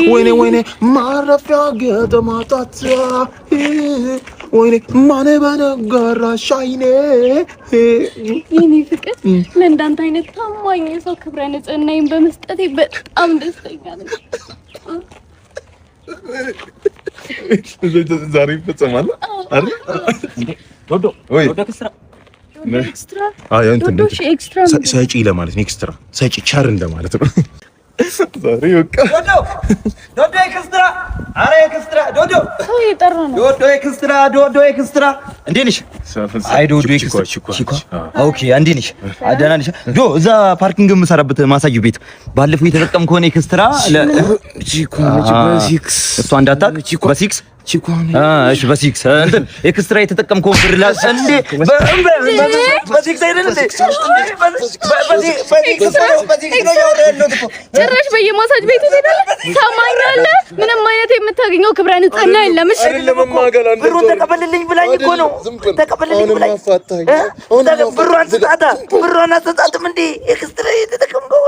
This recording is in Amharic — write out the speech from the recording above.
ወይኔ ማረፊያ ገጠማጣት ወይኔ ማን በነገራሽ አይኔ የኔ ፍቅር ለእንዳንተ አይነት ታማኝ ሰው ክብረ ንጽህናዬን በመስጠቴ በጣም ደስተኛ ነኝ። ዛሬ ይፈጸማል አይደል? ዶዶ ኤክስትራ ዶዶ ኤክስትራ ሰጪ ለማለት ነው። ኤክስትራ ሰጪ ቻር እንደማለት ነው። ዛሬ በቃ ዶዶ ኤክስትራ አረ ኤክስትራ ዶዶ ሰው እየጠራ ነው። ዶዶ ኤክስትራ እንዴት ነሽ? አይ ዶዶ ኤክስትራ ኦኬ እንዴት ነሽ? ደህና ነሽ? እዛ ፓርኪንግ የምሰራበት ማሳጅ ቤት ባለፈው የተጠቀም ከሆነ ኤክስትራ በሲክስ እሷ እንዳታውቅ በሲክስ እሺ በሲክስ እንትን ኤክስትራ የተጠቀምከው ብር ላስ እንዴ በሲክስ አይደል እንዴ በሲክስ ነው ያወራለው እኮ ጭራሽ በየማሳጅ ቤቱ ትሄዳለህ? ታማኛለህ? ምንም አይነት የምታገኘው ክብረ ንጽህና የለም። እሺ ብሩን ተቀበልልኝ ብላኝ እኮ ነው። ተቀበልልኝ ብላኝ ብሩን አትጣጣም እንዴ ኤክስትራ የተጠቀምከው